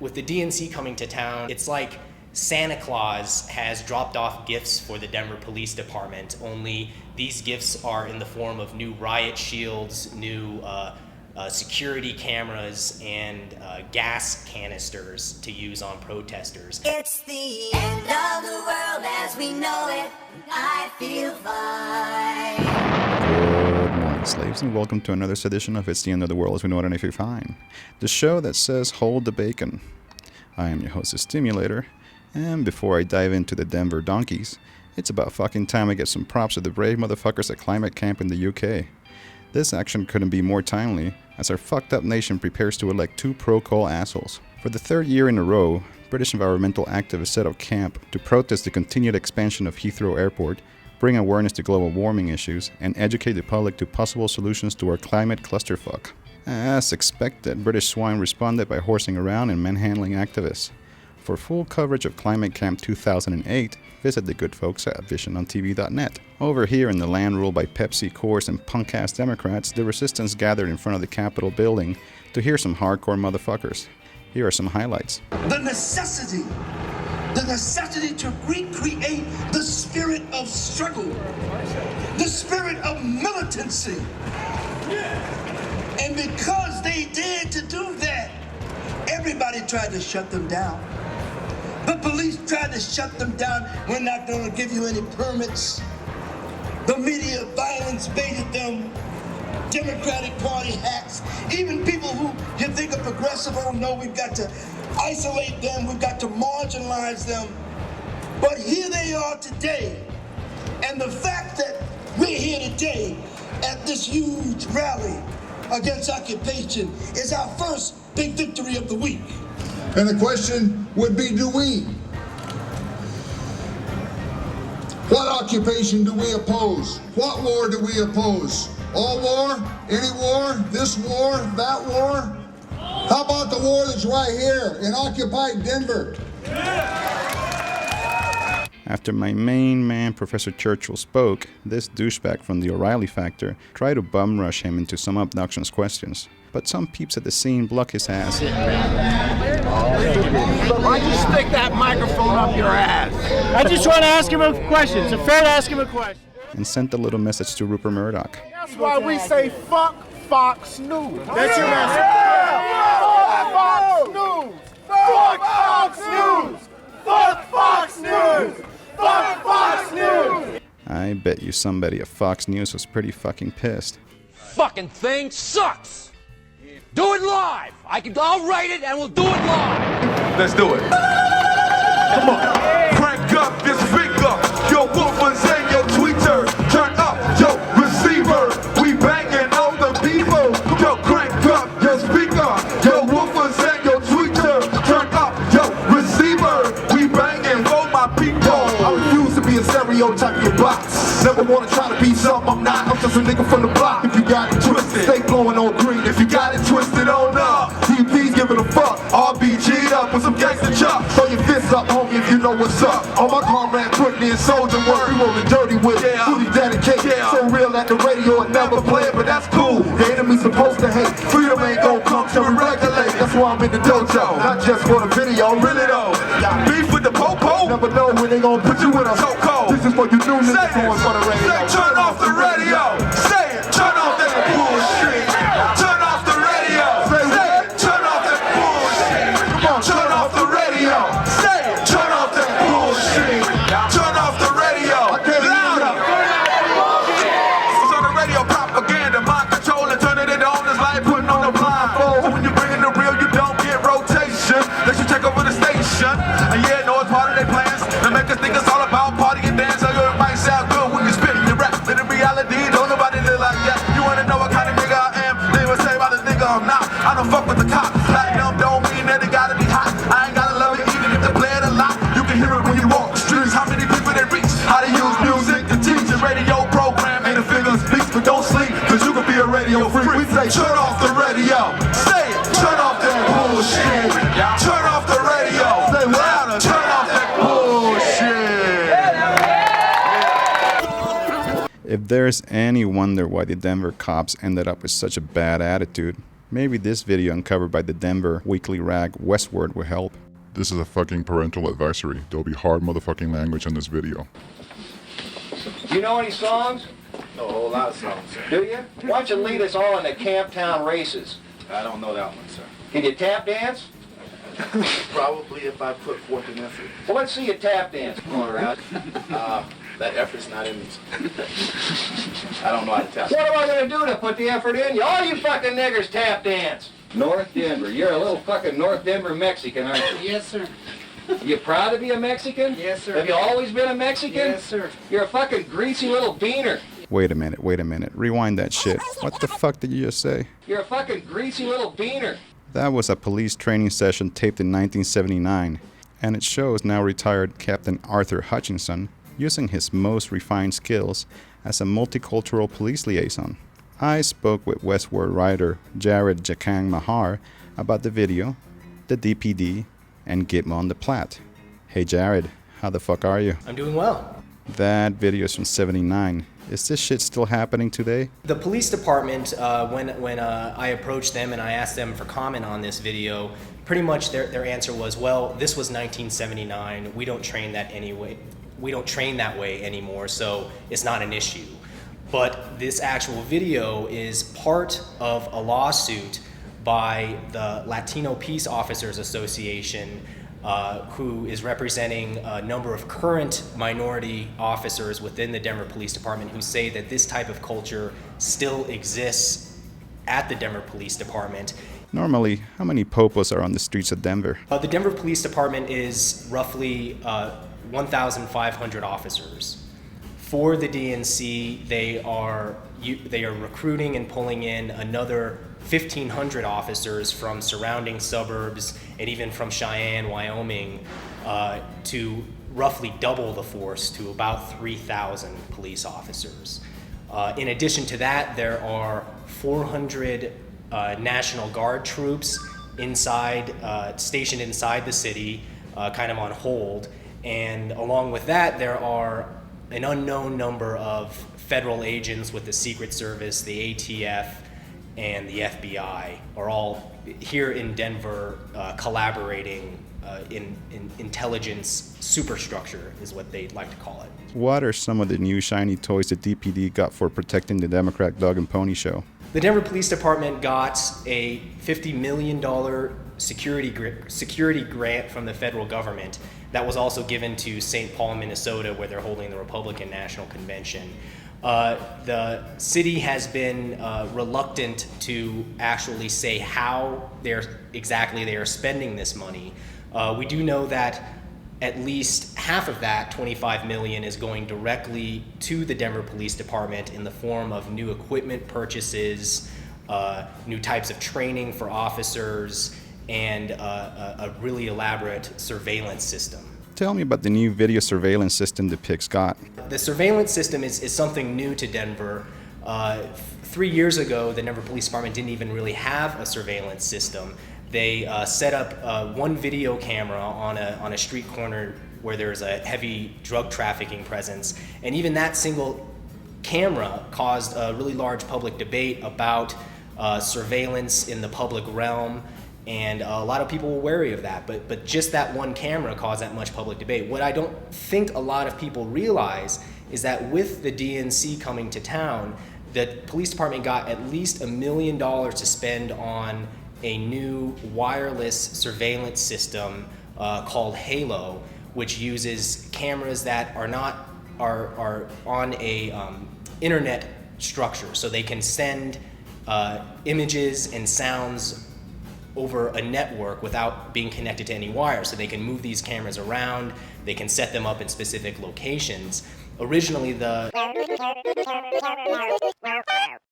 with the DNC coming to town, it's like Santa Claus has dropped off gifts for the Denver Police Department, only these gifts are in the form of new riot shields, new security cameras, and gas canisters to use on protesters. It's the end of the world as we know it. I feel fine. Good morning, slaves, and welcome to another edition of It's the End of the World as we know it and I feel fine. The show that says hold the bacon. I am your host, the Stimulator, and before I dive into the Denver donkeys, it's about fucking time I get some props to the brave motherfuckers at Climate Camp in the UK. This action couldn't be more timely, as our fucked up nation prepares to elect two pro-coal assholes. For the third year in a row, British environmental activists set up camp to protest the continued expansion of Heathrow Airport, bring awareness to global warming issues, and educate the public to possible solutions to our climate clusterfuck. As expected, British swine responded by horsing around and manhandling activists. For full coverage of Climate Camp 2008, visit the good folks at visionontv.net. Over here in the land ruled by Pepsi, Coors, and punk-ass Democrats, the resistance gathered in front of the Capitol building to hear some hardcore motherfuckers. Here are some highlights. The necessity to recreate the spirit of struggle, the spirit of militancy. And because they dared to do that, everybody tried to shut them down. The police tried to shut them down. We're not going to give you any permits. The media violence baited them. Democratic Party hacks. Even people who you think are progressive, oh no, we've got to isolate them. We've got to marginalize them. But here they are today. And the fact that we're here today at this huge rally against occupation is our first big victory of the week. And the question would be, what occupation do we oppose? What war do we oppose? All war? Any war? This war? That war? How about the war that's right here in occupied Denver? After my main man, Professor Churchill, spoke, this douchebag from the O'Reilly factor tried to bum rush him into some obnoxious questions. But some peeps at the scene block his ass. Why'd you stick that microphone up your ass? I just want to ask him a question. It's fair to ask him a question. And sent a little message to Rupert Murdoch. That's why we say fuck Fox News. That's your message. Fuck Fox News. Fuck Fox News. Fuck Fox News. Fuck Fox News. I bet you somebody at Fox News was pretty fucking pissed. Fucking thing sucks. Do it live. I'll write it and we'll do it live. Let's do it. Come on. Crank up your speaker. Your woofers and your tweeters. Turn up your receiver. We banging on the people. Yo, crank up your speaker. Your woofers and your tweeters. Turn up your receiver. We banging for my people. I refuse to be a stereotype in your box. Never wanna try to be something I'm not. I'm just a nigga from the block. If you got it twisted, stay blowing on green. If you got it twisted on up, TP's giving a fuck. RBG'd up with some gangsta chop. Throw your fists up, homie, if you know what's up. All my comrades putting in soldier work. We rolling dirty with it. Who dedicated? So real that the radio would never play it, but that's cool. The enemy's supposed to hate. Freedom ain't gon' come till we regulate. That's why I'm in the dojo. Not just for the video, really though. Beef with the po-po. Never know when they gon' put you in a chokehold. This is what you do, niggas going for the radio. Say turn off the radio. Say it. Turn off that bullshit. Turn off the radio. Say it. Turn off that bullshit. Come on, turn off the radio. Say it. Turn off that bullshit. Turn off the radio. Louder. It's on the radio, propaganda, mind control, and turning it on is like putting on a blindfold. When you bring in the real, you don't get rotation. They should take over the station. And yeah, no, it's part of their plans to make us think it's all about party and dance. So it might sound good when you spit your rap, but in reality, don't nobody live like that. You wanna know what kind of nigga I am? They would say about the nigga I'm not. I don't fuck with the cops. Platinum don't mean that it gotta be hot. I ain't gotta love it even if they play it a lot. You can hear it when you walk the streets. How many people they reach? How to use music to teach a radio program. Ain't a figure speaks, but don't sleep, cause you can be a radio freak. We say turn off the radio. Say it. Turn off that bullshit. Turn off the radio. Say louder. Turn off that bullshit. If there's any wonder why the Denver cops ended up with such a bad attitude, Maybe this video uncovered by the Denver weekly rag Westward will help. This is a fucking parental advisory. There'll be hard motherfucking language in this video. Do you know any songs? Oh, a whole lot of songs, sir. Do you? Why don't you lead us all in the Camptown races? I don't know that one, sir. Can you tap dance? Probably if I put forth an effort. Well, let's see you tap dance. All right. That effort's not in me. I don't know how to tap. What am I going to do to put the effort in? All you fucking niggers tap dance. North Denver. You're a little fucking North Denver Mexican, aren't you? Yes, sir. You proud to be a Mexican? Yes, sir. Have you always been a Mexican? Yes, sir. You're a fucking greasy little beaner. Wait a minute. Rewind that shit. What the fuck did you just say? You're a fucking greasy little beaner. That was a police training session taped in 1979, and it shows now retired Captain Arthur Hutchinson using his most refined skills as a multicultural police liaison. I spoke with Westward writer Jared Jakang Mahar about the video, the DPD, and Gitmo on the Platte. Hey Jared, how the fuck are you? I'm doing well. That video is from '79. Is this shit still happening today? The police department, when I approached them and I asked them for comment on this video, pretty much their answer was, well, this was 1979. We don't train that anyway. We don't train that way anymore, so it's not an issue. But this actual video is part of a lawsuit by the Latino Peace Officers Association, who is representing a number of current minority officers within the Denver Police Department who say that this type of culture still exists at the Denver Police Department. Normally, how many popos are on the streets of Denver? The Denver Police Department is roughly 1,500 officers. For the DNC, they are recruiting and pulling in another 1,500 officers from surrounding suburbs and even from Cheyenne, Wyoming, to roughly double the force to about 3,000 police officers. In addition to that, there are 400 National Guard troops stationed inside the city, kind of on hold. And along with that, there are an unknown number of federal agents with the Secret Service, the ATF, and the FBI are all here in Denver collaborating in intelligence superstructure is what they like to call it. What are some of the new shiny toys the DPD got for protecting the Democrat dog and pony show? The Denver Police Department got a $50 million security grant from the federal government that was also given to St. Paul, Minnesota, where they're holding the Republican National Convention. The city has been reluctant to actually say how they are spending this money. We do know that at least half of that, $25 million, is going directly to the Denver Police Department in the form of new equipment purchases, new types of training for officers, and a really elaborate surveillance system. Tell me about the new video surveillance system the pigs got. The surveillance system is something new to Denver. 3 years ago, the Denver Police Department didn't even really have a surveillance system. They set up one video camera on a street corner where there's a heavy drug trafficking presence, and even that single camera caused a really large public debate about surveillance in the public realm, and a lot of people were wary of that, but just that one camera caused that much public debate. What I don't think a lot of people realize is that with the DNC coming to town, the police department got at least $1 million to spend on a new wireless surveillance system called Halo, which uses cameras that are on a internet structure, so they can send images and sounds over a network without being connected to any wire. So they can move these cameras around, they can set them up in specific locations. Originally,